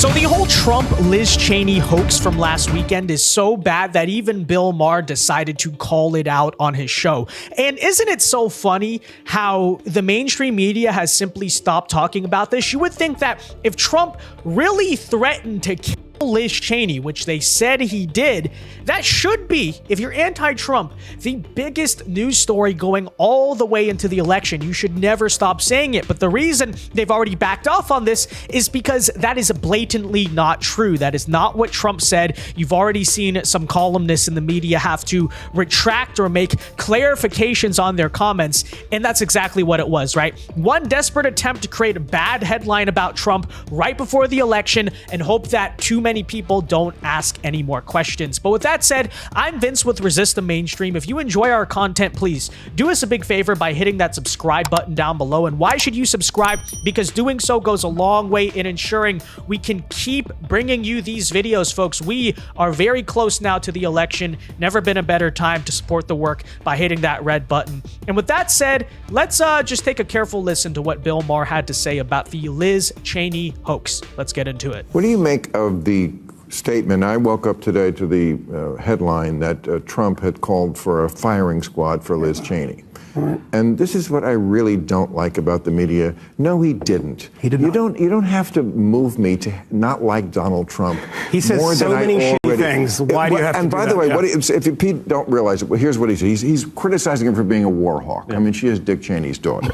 So the whole Trump-Liz Cheney hoax from last weekend is so bad that even Bill Maher decided to call it out on his show. And isn't it so funny how the mainstream media has simply stopped talking about this? You would think that if Trump really threatened to kill Liz Cheney, which they said he did, that should be, if you're anti-Trump, the biggest news story going all the way into the election. You should never stop saying it. But the reason they've already backed off on this is because that is blatantly not true. That is not what Trump said. You've already seen some columnists in the media have to retract or make clarifications on their comments, and that's exactly what it was, right? One desperate attempt to create a bad headline about Trump right before the election and hope that too many people don't ask any more questions. But with that said, I'm Vince with Resist the Mainstream. If you enjoy our content, please do us a big favor by hitting that subscribe button down below. And why should you subscribe? Because doing so goes a long way in ensuring we can keep bringing you these videos, folks. We are very close now to the election. Never been a better time to support the work by hitting that red button. And with that said, let's just take a careful listen to what Bill Maher had to say about the Liz Cheney hoax. Let's get into it. What do you make of the statement? I woke up today to the headline that Trump had called for a firing squad for Liz Cheney. Right. And this is what I really don't like about the media. No, he didn't. He did not. You don't have to move me to not like Donald Trump. He says more so many shitty things. Why do you have to do that? And by the way, if you don't realize it, here's what he said. He's criticizing her for being a war hawk. Yeah. I mean, she is Dick Cheney's daughter.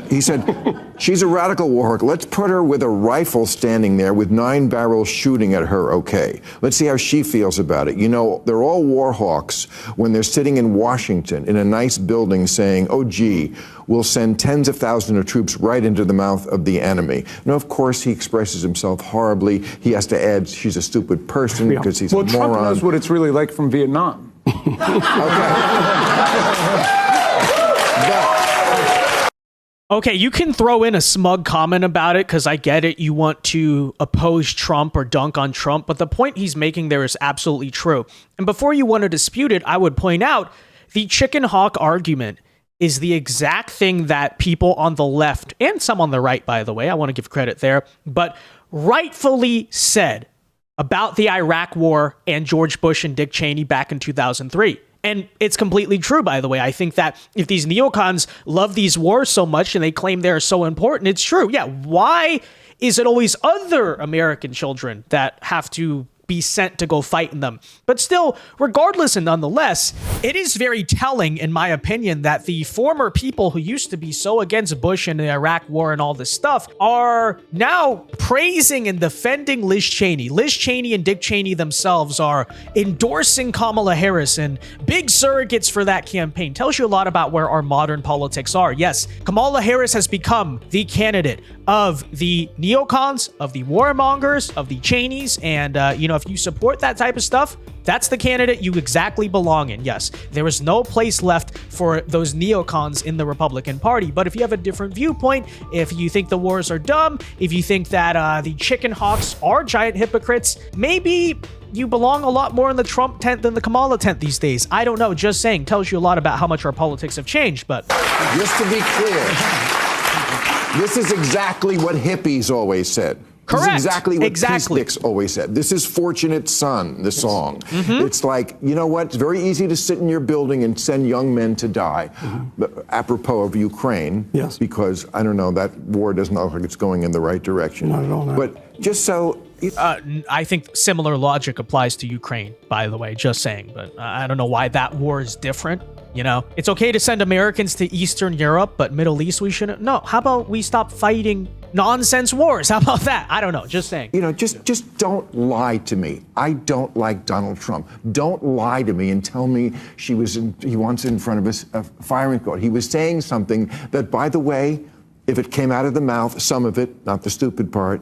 He said, she's a radical war hawk. Let's put her with a rifle standing there with 9 barrels shooting at her, okay. Let's see how she feels about it. You know, they're all war hawks when they're sitting in Washington in a nice building saying, oh, gee, we'll send tens of thousands of troops right into the mouth of the enemy. Now, of course, he expresses himself horribly. He has to add she's a stupid person because he's a moron. Well, Trump knows what it's really like from Vietnam. Okay, you can throw in a smug comment about it because I get it. You want to oppose Trump or dunk on Trump, but the point he's making there is absolutely true. And before you want to dispute it, I would point out the chicken hawk argument is the exact thing that people on the left, and some on the right, by the way, I want to give credit there, but rightfully said about the Iraq War and George Bush and Dick Cheney back in 2003. And it's completely true, by the way. I think that if these neocons love these wars so much and they claim they're so important, it's true. Yeah, why is it always other American children that have to be sent to go fight in them? But still, regardless and nonetheless, it is very telling, in my opinion, that the former people who used to be so against Bush and the Iraq War and all this stuff are now praising and defending Liz Cheney. Liz Cheney and Dick Cheney themselves are endorsing Kamala Harris and big surrogates for that campaign. Tells you a lot about where our modern politics are. Yes, Kamala Harris has become the candidate of the neocons, of the warmongers, of the Cheneys, and if you support that type of stuff, that's the candidate you exactly belong in. Yes, there is no place left for those neocons in the Republican Party. But if you have a different viewpoint, if you think the wars are dumb, if you think that the chicken hawks are giant hypocrites, maybe you belong a lot more in the Trump tent than the Kamala tent these days. I don't know. Just saying. Tells you a lot about how much our politics have changed. But just to be clear, this is exactly what hippies always said. Correct. This is exactly what peace sticks always said. This is Fortunate Son, the song. Mm-hmm. It's like, you know what? It's very easy to sit in your building and send young men to die. Mm-hmm. Apropos of Ukraine. Yes. Because, I don't know, that war doesn't look like it's going in the right direction. Not at all. No. But just so... I think similar logic applies to Ukraine, by the way, just saying. But I don't know why that war is different. You know, it's okay to send Americans to Eastern Europe, but Middle East we shouldn't. No, how about we stop fighting nonsense wars? How about that? I don't know, just saying. You know, just don't lie to me. I don't like Donald Trump. Don't lie to me and tell me he wants in front of a firing squad. He was saying something that, by the way, if it came out of the mouth, some of it, not the stupid part,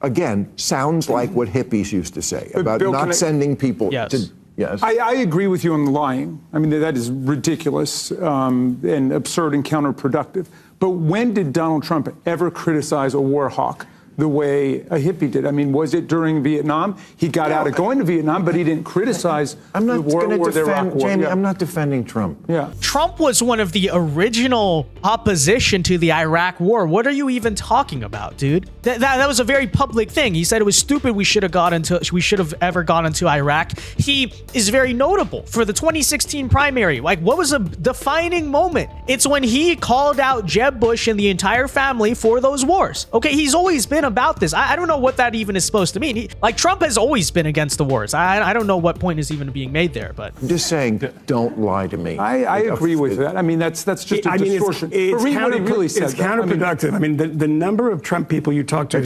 again, sounds like what hippies used to say about Bill, not sending people to... Yes. I agree with you on the lying. I mean, that is ridiculous and absurd and counterproductive. But when did Donald Trump ever criticize a war hawk? the way a hippie did. I mean, was it during Vietnam? He got out of going to Vietnam, but he didn't criticize I'm not the war, going to the Iraq defend, war. Jamie, Yeah. I'm not defending Trump. Yeah. Trump was one of the original opposition to the Iraq war. What are you even talking about, dude? That was a very public thing. He said it was stupid we should have ever gone into Iraq. He is very notable for the 2016 primary. Like, what was a defining moment? It's when he called out Jeb Bush and the entire family for those wars. Okay, he's always been about this. I don't know what that even is supposed to mean. Trump has always been against the wars. I don't know what point is even being made there, but I'm just saying, don't lie to me. I agree with that. I mean, that's just a distortion. It's counterproductive. I mean, the number of Trump people you talk to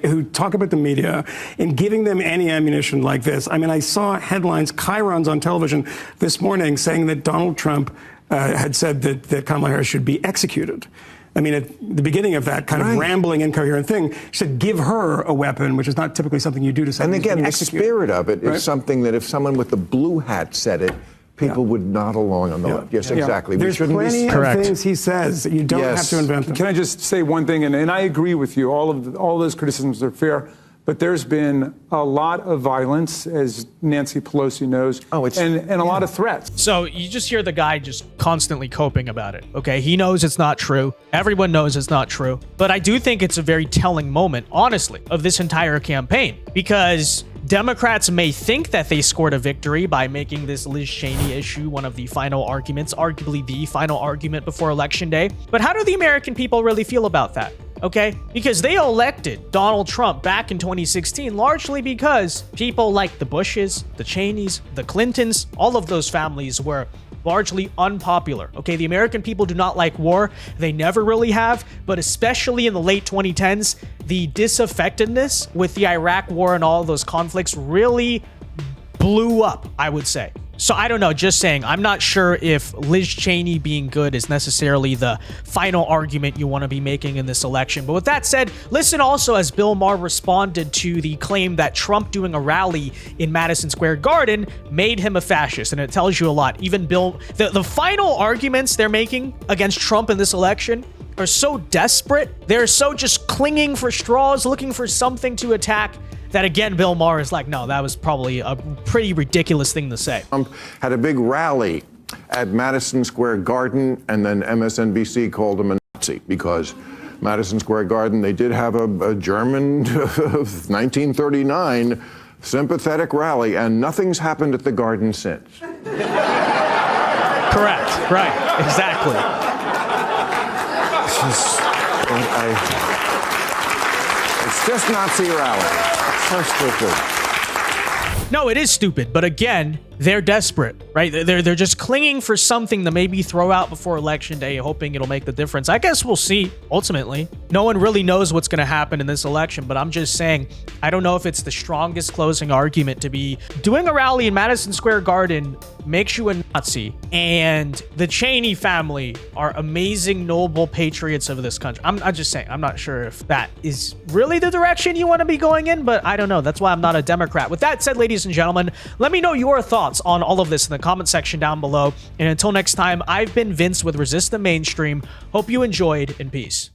who talk about the media and giving them any ammunition like this. I mean, I saw headlines, chyrons on television this morning saying that Donald Trump had said that Kamala Harris should be executed. I mean, at the beginning of that kind of rambling, incoherent thing, she said, give her a weapon, which is not typically something you do to someone. And again, the spirit of it is something that if someone with the blue hat said it, people would nod along on the left. Yes, exactly. There's plenty of things he says that you don't have to invent them. Can I just say one thing? And I agree with you. All those criticisms are fair. But there's been a lot of violence, as Nancy Pelosi knows, and a lot of threats. So you just hear the guy just constantly coping about it. Okay, he knows it's not true. Everyone knows it's not true. But I do think it's a very telling moment, honestly, of this entire campaign, because Democrats may think that they scored a victory by making this Liz Cheney issue one of the final arguments, arguably the final argument before Election Day. But how do the American people really feel about that? Okay, because they elected Donald Trump back in 2016 largely because people like the Bushes, the Cheneys, the Clintons, all of those families were largely unpopular. Okay, the American people do not like war. They never really have, but especially in the late 2010s, the disaffectedness with the Iraq war and all of those conflicts really blew up, I would say. So I don't know, just saying, I'm not sure if Liz Cheney being good is necessarily the final argument you want to be making in this election. But with that said, listen also as Bill Maher responded to the claim that Trump doing a rally in Madison Square Garden made him a fascist. And it tells you a lot. Even Bill, the final arguments they're making against Trump in this election are so desperate. They're so just clinging for straws, looking for something to attack, that again, Bill Maher is like, no, that was probably a pretty ridiculous thing to say. Trump had a big rally at Madison Square Garden, and then MSNBC called him a Nazi because Madison Square Garden, they did have a German 1939 sympathetic rally, and nothing's happened at the Garden since. Correct. Right. Exactly. It's just Nazi rally. So stupid. No, it is stupid, but again, they're desperate, right? They're just clinging for something to maybe throw out before Election Day, hoping it'll make the difference. I guess we'll see, ultimately. No one really knows what's going to happen in this election, but I'm just saying, I don't know if it's the strongest closing argument to be doing a rally in Madison Square Garden makes you a Nazi, and the Cheney family are amazing, noble patriots of this country. I'm just saying, I'm not sure if that is really the direction you want to be going in, but I don't know. That's why I'm not a Democrat. With that said, ladies and gentlemen, let me know your thoughts on all of this in the comment section down below. And until next time, I've been Vince with Resist the Mainstream. Hope you enjoyed, and peace.